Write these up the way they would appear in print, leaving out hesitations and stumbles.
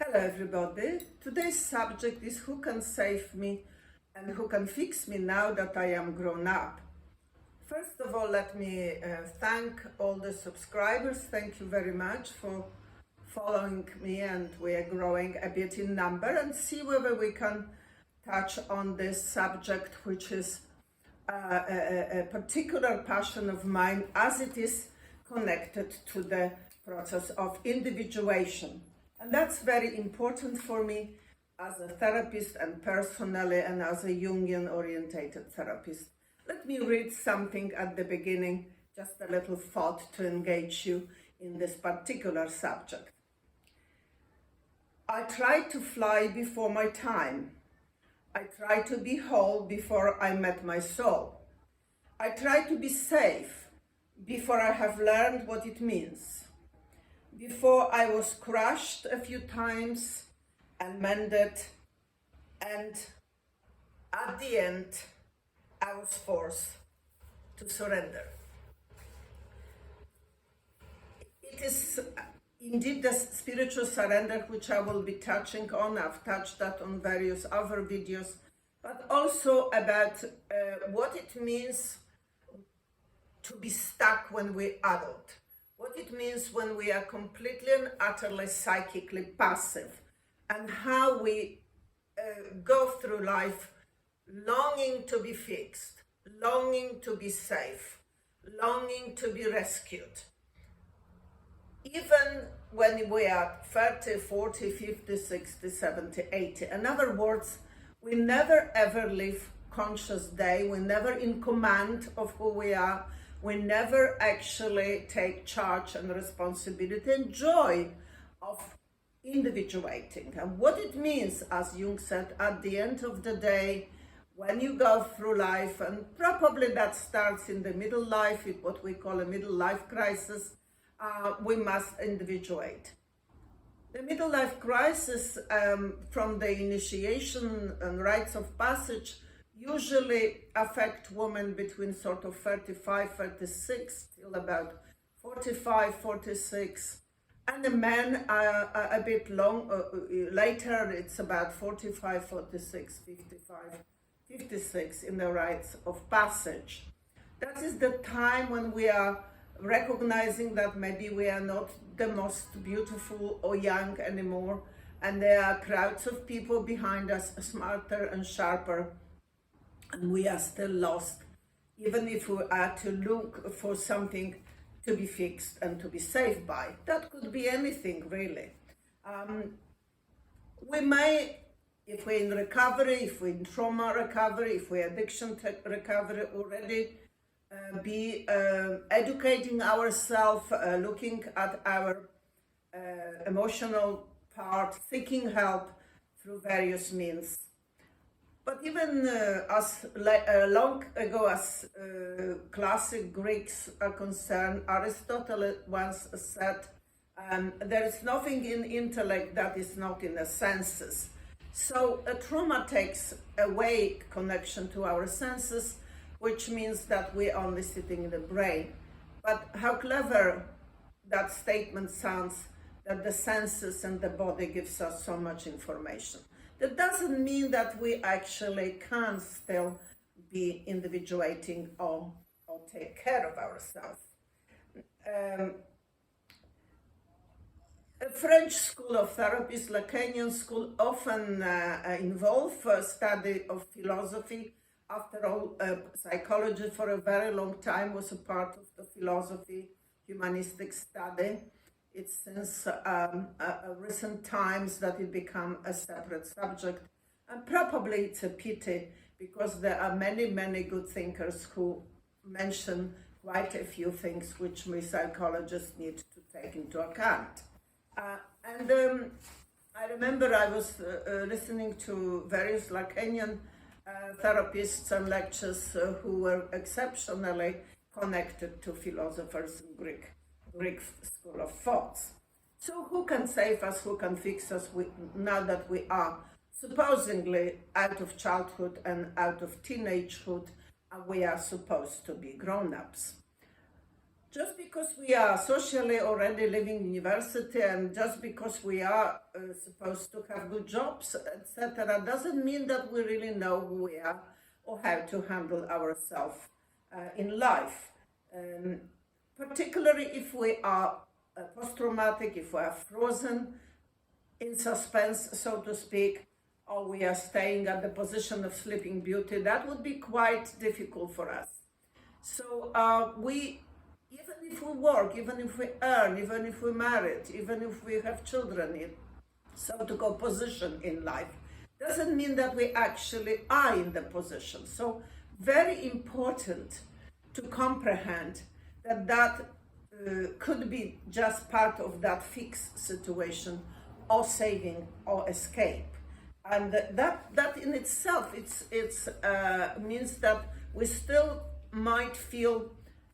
Hello everybody. Today's subject is who can save me and who can fix me now that I am grown up. First of all, let me thank all the subscribers. Thank you very much for following me, and we are growing a bit in number, and see whether we can touch on this subject, which is a particular passion of mine, as it is connected to the process of individuation. And that's very important for me as a therapist and personally, and as a Jungian-orientated therapist. Let me read something at the beginning, just a little thought to engage you in this particular subject. I tried to fly before my time. I tried to be whole before I met my soul. I tried to be safe before I have learned what it means. Before I was crushed a few times and mended, and at the end I was forced to surrender. It is indeed the spiritual surrender which I will be touching on. I've touched that on various other videos, but also about what it means to be stuck when we're adult. What it means when we are completely and utterly psychically passive, and how we go through life longing to be fixed, longing to be safe, longing to be rescued. Even when we are 30, 40, 50, 60, 70, 80. In other words, we never ever live conscious day. We're never in command of who we are. We never actually take charge and responsibility and joy of individuating. And what it means, as Jung said, at the end of the day, when you go through life, and probably that starts in the middle life, what we call a middle life crisis, we must individuate. The middle life crisis, from the initiation and rites of passage, usually affect women between sort of 35, 36 till about 45, 46, and the men are a bit later. It's about 45, 46, 55, 56 in the rites of passage. That is the time when we are recognizing that maybe we are not the most beautiful or young anymore, and there are crowds of people behind us, smarter and sharper, and we are still lost, even if we are to look for something to be fixed and to be saved by. That could be anything, really. We may, if we're in recovery, if we're in trauma recovery, if we're addiction recovery, already be educating ourselves, looking at our emotional part, seeking help through various means. But even as long ago as classic Greeks are concerned, Aristotle once said, there is nothing in intellect that is not in the senses. So a trauma takes away connection to our senses, which means that we're only sitting in the brain. But how clever that statement sounds, that the senses and the body gives us so much information. That doesn't mean that we actually can still be individuating or take care of ourselves. A French school of therapies, Lacanian school, often involve study of philosophy. After all, psychology for a very long time was a part of the philosophy, humanistic study. It's since recent times that it became a separate subject, and probably it's a pity, because there are many, many good thinkers who mention quite a few things which we psychologists need to take into account. I remember I was listening to various Lacanian therapists and lectures who were exceptionally connected to philosophers in Greek school of thoughts. So who can save us, who can fix us now that we are supposedly out of childhood and out of teenagehood, and we are supposed to be grown-ups? Just because we are socially already living in university and just because we are supposed to have good jobs, etc., doesn't mean that we really know who we are or how to handle ourselves in life. Particularly if we are post-traumatic, if we are frozen in suspense, so to speak, or we are staying at the position of Sleeping Beauty, that would be quite difficult for us. So even if we work, even if we earn, even if we're married, even if we have children in, so to go position in life, doesn't mean that we actually are in the position. So very important to comprehend that could be just part of that fixed situation or saving or escape. And that in itself, it's means that we still might feel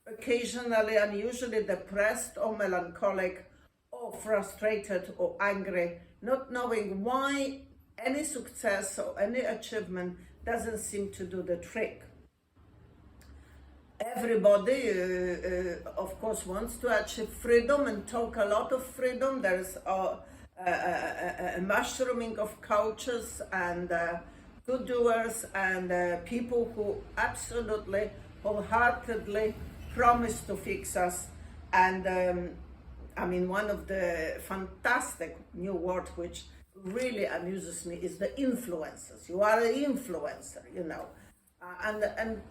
occasionally and usually depressed or melancholic or frustrated or angry, not knowing why any success or any achievement doesn't seem to do the trick. Everybody, of course, wants to achieve freedom and talk a lot of freedom. There's a mushrooming of coaches and good doers and people who absolutely, wholeheartedly promise to fix us. And I mean, one of the fantastic new words which really amuses me is the influencers. You are an influencer, you know. And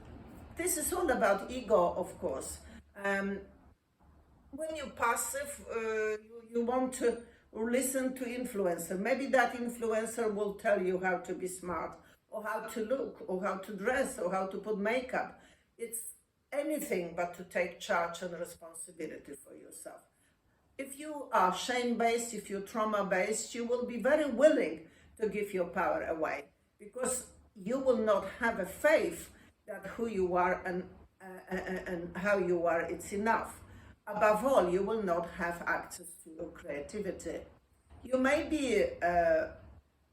this is all about ego, of course. When you're passive, you want to listen to influencer. Maybe that influencer will tell you how to be smart, or how to look, or how to dress, or how to put makeup. It's anything but to take charge and responsibility for yourself. If you are shame-based, if you're trauma-based, you will be very willing to give your power away because you will not have a faith that who you are and how you are, it's enough. Above all, you will not have access to your creativity. You may be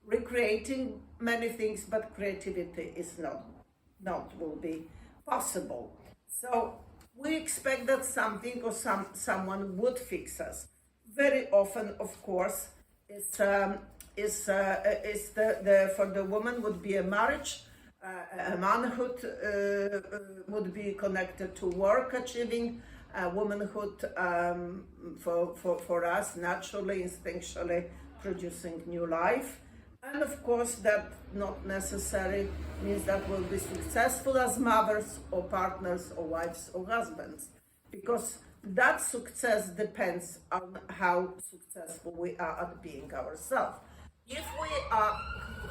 recreating many things, but creativity is not will be possible. So we expect that something or someone would fix us. Very often, of course, for the woman would be a marriage. Manhood would be connected to work achieving. Womanhood for us naturally, instinctually producing new life. And of course, that not necessarily means that we'll be successful as mothers or partners or wives or husbands, because that success depends on how successful we are at being ourselves. If we are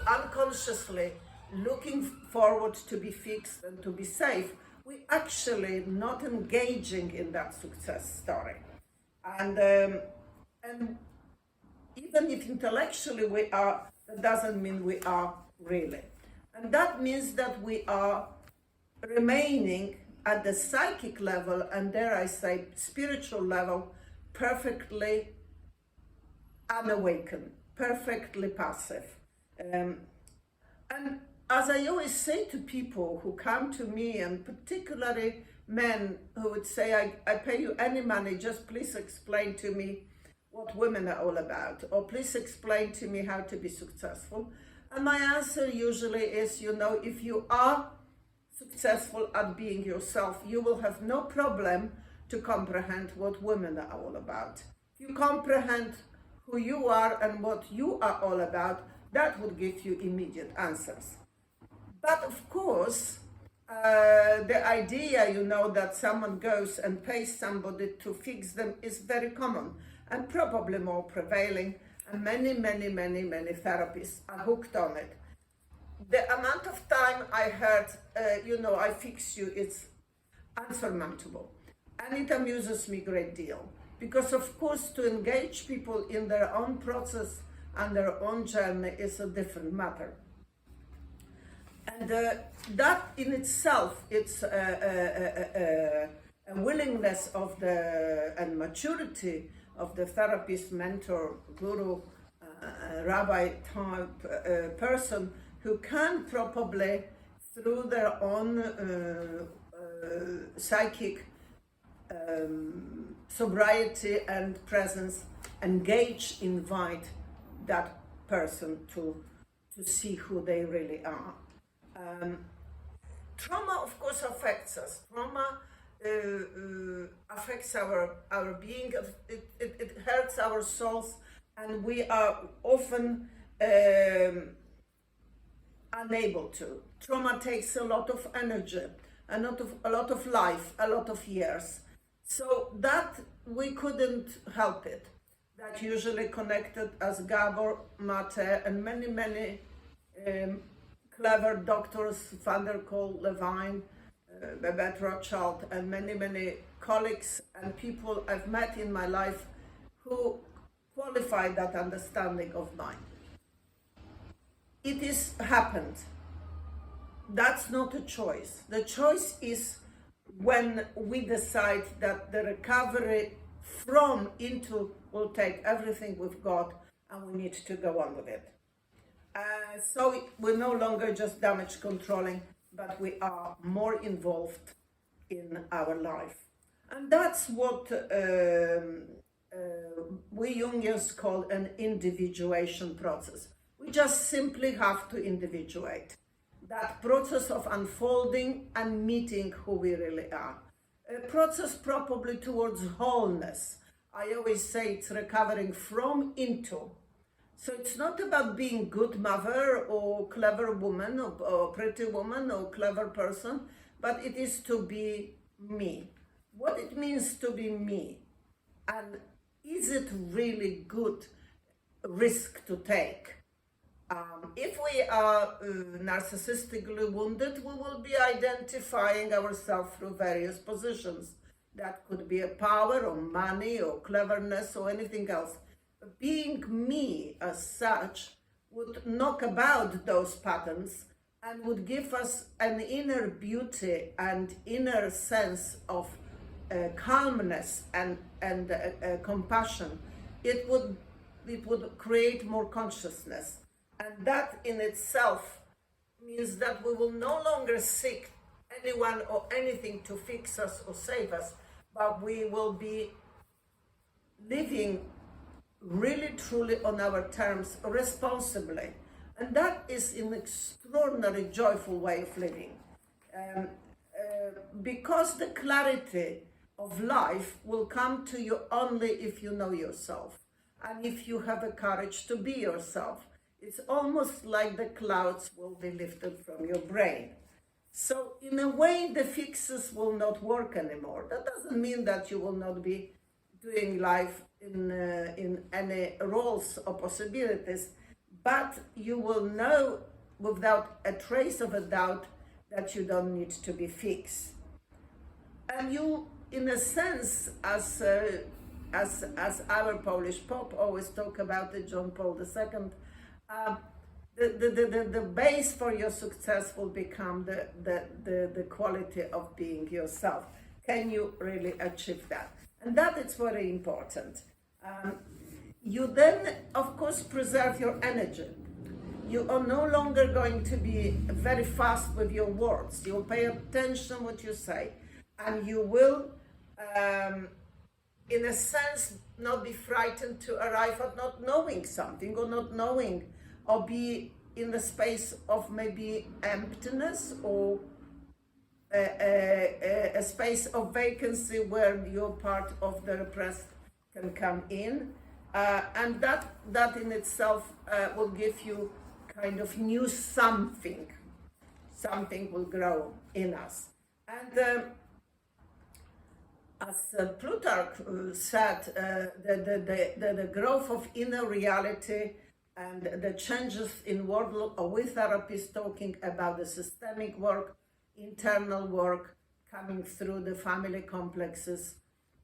unconsciously looking forward to be fixed and to be safe, we actually not engaging in that success story. And even if intellectually we are, that doesn't mean we are really. And that means that we are remaining at the psychic level, and dare I say spiritual level, perfectly unawakened, perfectly passive. And as I always say to people who come to me, and particularly men who would say, I pay you any money, just please explain to me what women are all about, or please explain to me how to be successful. And my answer usually is, if you are successful at being yourself, you will have no problem to comprehend what women are all about. If you comprehend who you are and what you are all about, that would give you immediate answers. But of course, the idea, that someone goes and pays somebody to fix them is very common and probably more prevailing, and many therapists are hooked on it. The amount of time I heard, I fix you, it's unsurmountable. And it amuses me a great deal. Because of course, to engage people in their own process and their own journey is a different matter. And that in itself, it's a willingness of and maturity of the therapist, mentor, guru, rabbi type person who can probably, through their own psychic sobriety and presence, engage, invite that person to see who they really are. Trauma, of course, affects us. Trauma affects our being. It hurts our souls, and we are often unable to. Trauma takes a lot of energy, a lot of life, a lot of years. So that we couldn't help it. That usually connected as Gabor Mate and many clever doctors, Van der Kolk, Levine, Babette Rothschild, and many colleagues and people I've met in my life who qualify that understanding of mine. It is happened. That's not a choice. The choice is when we decide that the recovery from into will take everything we've got and we need to go on with it. So we're no longer just damage controlling, but we are more involved in our life. And that's what we Jungians call an individuation process. We just simply have to individuate. That process of unfolding and meeting who we really are. A process probably towards wholeness. I always say it's recovering from into. So it's not about being good mother or clever woman or pretty woman or clever person, but it is to be me. What it means to be me, and is it really good risk to take? If we are narcissistically wounded, we will be identifying ourselves through various positions. That could be a power or money or cleverness or anything else. Being me as such would knock about those patterns and would give us an inner beauty and inner sense of calmness and compassion. It would create more consciousness. And that in itself means that we will no longer seek anyone or anything to fix us or save us, but we will be living really truly on our terms responsibly. And that is an extraordinary joyful way of living. Because the clarity of life will come to you only if you know yourself and if you have the courage to be yourself. It's almost like the clouds will be lifted from your brain. So in a way, the fixes will not work anymore. That doesn't mean that you will not be doing life in any roles or possibilities, but you will know without a trace of a doubt that you don't need to be fixed. And you, in a sense, as our Polish Pope always talk about it, John Paul II, the base for your success will become the quality of being yourself. Can you really achieve that? And that is very important. You then, of course, preserve your energy. You are no longer going to be very fast with your words. You'll pay attention what you say, and you will, in a sense, not be frightened to arrive at not knowing something or not knowing, or be in the space of maybe emptiness or a space of vacancy where your part of the repressed can come in. And that in itself will give you kind of new something. Something will grow in us. And as Plutarch said, the growth of inner reality and the changes in world, or we therapists talking about the systemic work, internal work, coming through the family complexes,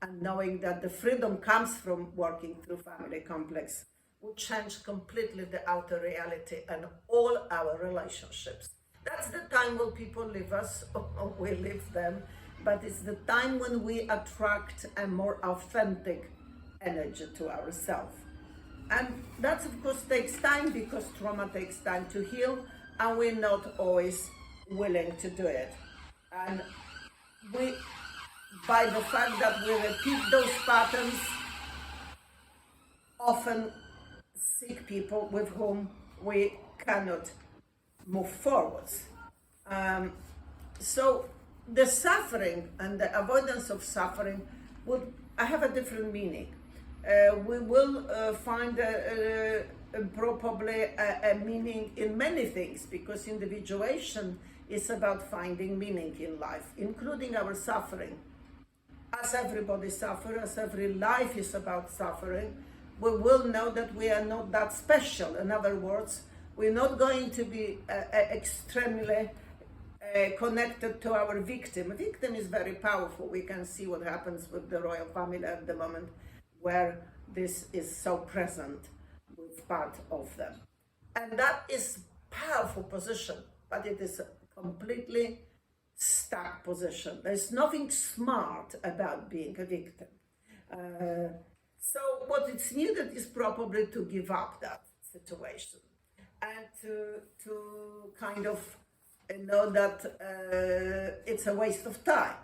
and knowing that the freedom comes from working through family complex, will change completely the outer reality and all our relationships. That's the time when people leave us, or we leave them, but it's the time when we attract a more authentic energy to ourselves. And that, of course, takes time, because trauma takes time to heal, and we're not always willing to do it. And by the fact that we repeat those patterns, often sick people with whom we cannot move forwards. So the suffering and the avoidance of suffering would have a different meaning. We will find probably a meaning in many things, because individuation is about finding meaning in life, including our suffering. As everybody suffers, as every life is about suffering, we will know that we are not that special. In other words, we're not going to be extremely connected to our victim. A victim is very powerful. We can see what happens with the royal family at the moment, where this is so present with part of them. And that is powerful position, but it is a completely stuck position. There's nothing smart about being a victim. So what is needed is probably to give up that situation and to kind of know that it's a waste of time.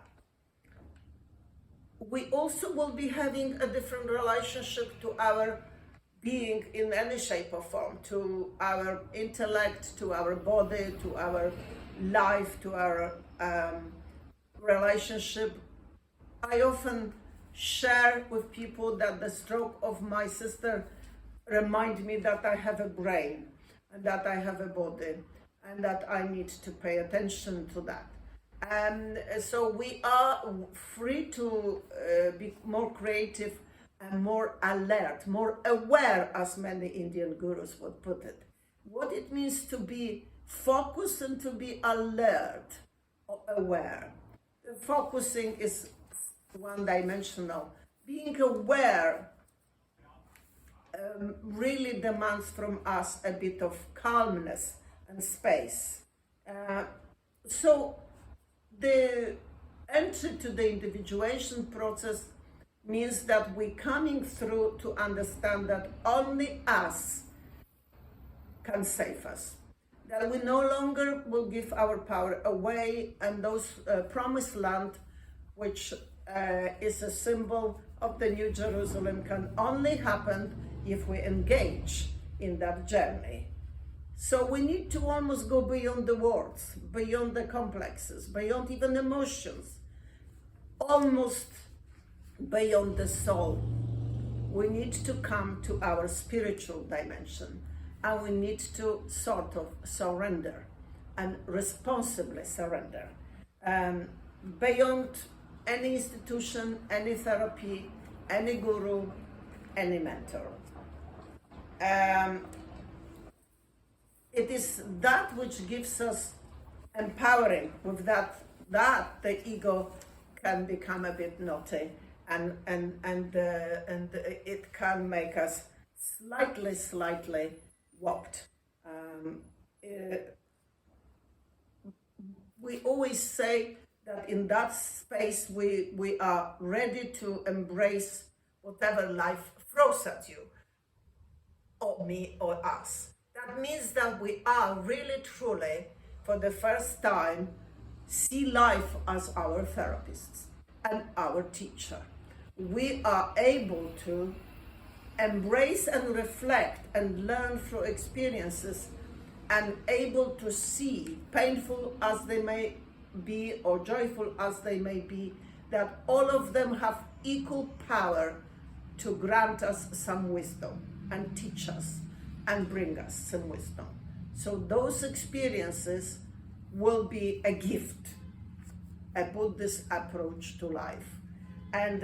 We also will be having a different relationship to our being in any shape or form, to our intellect, to our body, to our life, to our relationship. I often share with people that the stroke of my sister remind me that I have a brain and that I have a body and that I need to pay attention to that. And so we are free to be more creative and more alert, more aware, as many Indian gurus would put it. What it means to be focused and to be alert or aware. Focusing is one-dimensional. Being aware really demands from us a bit of calmness and space. So the entry to the individuation process means that we're coming through to understand that only us can save us. That we no longer will give our power away, and those promised land, which is a symbol of the New Jerusalem, can only happen if we engage in that journey. So we need to almost go beyond the words, beyond the complexes, beyond even emotions, almost beyond the soul. We need to come to our spiritual dimension, and we need to sort of surrender and responsibly surrender. Beyond any institution, any therapy, any guru, any mentor. It is that which gives us empowering. With that the ego can become a bit naughty, and it can make us slightly warped. We always say that in that space we are ready to embrace whatever life throws at you, or me, or us. That means that we are really truly, for the first time, see life as our therapists and our teacher. We are able to embrace and reflect and learn through experiences, and able to see, painful as they may be or joyful as they may be, that all of them have equal power to grant us some wisdom and teach us and bring us some wisdom. So those experiences will be a gift, a Buddhist approach to life. And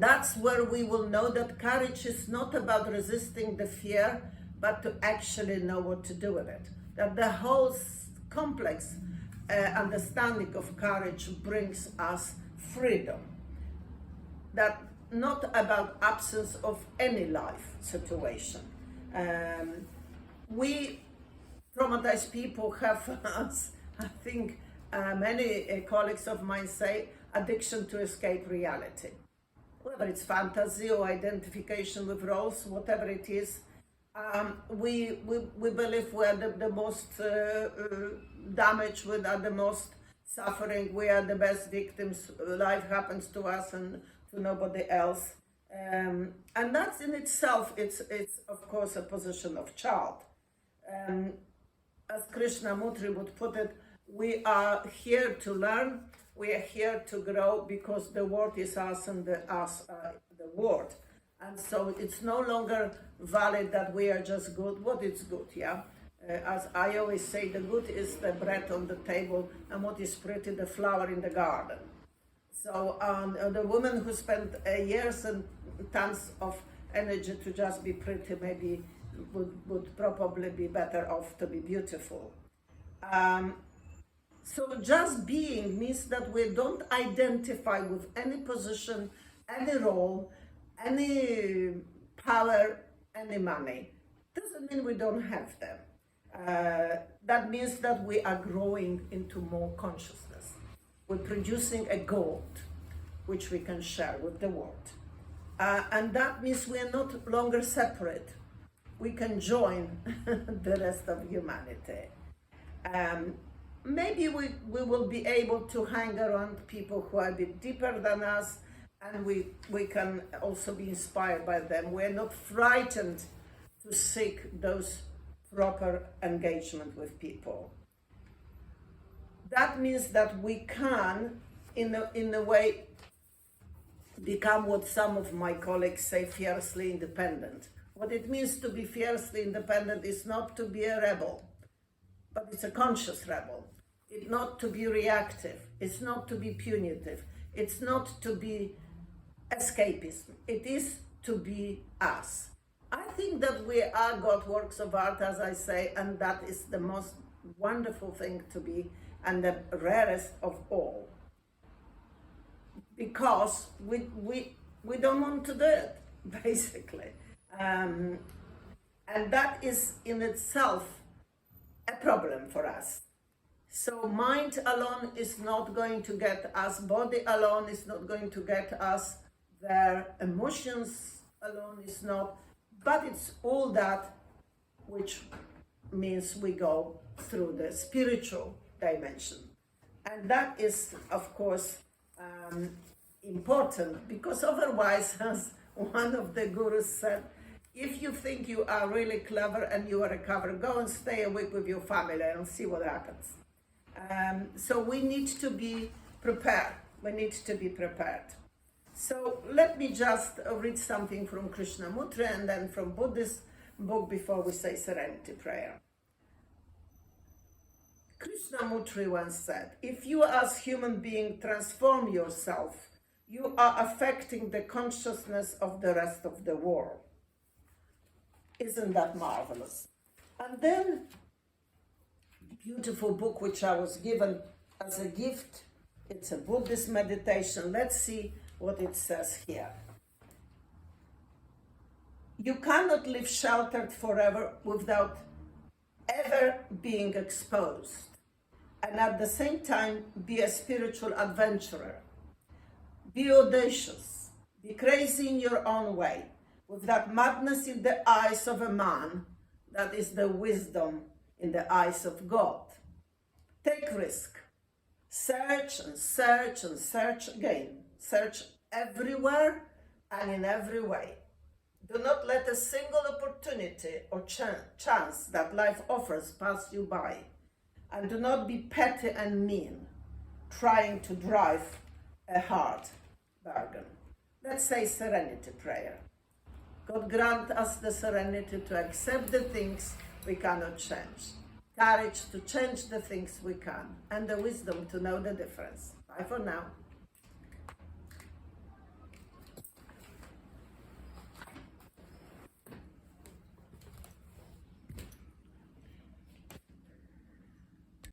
that's where we will know that courage is not about resisting the fear, but to actually know what to do with it. That the whole complex understanding of courage brings us freedom. That not about absence of any life situation. We traumatized people have, I think many colleagues of mine say, addiction to escape reality. Whether it's fantasy or identification with roles, whatever it is, we believe we are the most damaged, we are the most suffering. We are the best victims. Life happens to us and to nobody else. And that's in itself, it's of course a position of child. As Krishnamurti would put it, we are here to learn, we are here to grow, because the world is us and us are the world. And so it's no longer valid that we are just good. What is good, yeah? As I always say, the good is the bread on the table, and what is pretty, the flower in the garden. So the woman who spent years and tons of energy to just be pretty maybe would probably be better off to be beautiful. So just being means that we don't identify with any position, any role, any power, any money. Doesn't mean we don't have them. That means that we are growing into more consciousness. We're producing a gold which we can share with the world. And that means we are not longer separate. We can join the rest of humanity. Maybe we will be able to hang around people who are a bit deeper than us, and we can also be inspired by them. We're not frightened to seek those proper engagement with people. That means that we can, in a way, become what some of my colleagues say, fiercely independent. What it means to be fiercely independent is not to be a rebel, but it's a conscious rebel. It's not to be reactive. It's not to be punitive. It's not to be escapism. It is to be us. I think that we are God works of art, as I say, and that is the most wonderful thing to be, and the rarest of all. Because we don't want to do it, basically. And that is in itself a problem for us. So mind alone is not going to get us, body alone is not going to get us there, emotions alone is not, but it's all that which means we go through the spiritual dimension. And that is, of course, important, because otherwise, as one of the gurus said, if you think you are really clever and you are a cover, go and stay a week with your family and see what happens. So we need to be prepared. We need to be prepared. So let me just read something from Krishnamurti and then from Buddhist book before we say Serenity Prayer. Krishnamurti once said, if you as human being transform yourself, you are affecting the consciousness of the rest of the world. Isn't that marvelous? And then, beautiful book which I was given as a gift. It's a Buddhist meditation. Let's see what it says here. You cannot live sheltered forever without ever being exposed, and at the same time be a spiritual adventurer. Be audacious, be crazy in your own way, with that madness in the eyes of a man, that is the wisdom in the eyes of God. Take risk. Search and search and search again. Search everywhere and in every way. Do not let a single opportunity or chance that life offers pass you by. And do not be petty and mean, trying to drive a hard bargain. Let's say Serenity Prayer. God grant us the serenity to accept the things we cannot change, courage to change the things we can, and the wisdom to know the difference. Bye for now.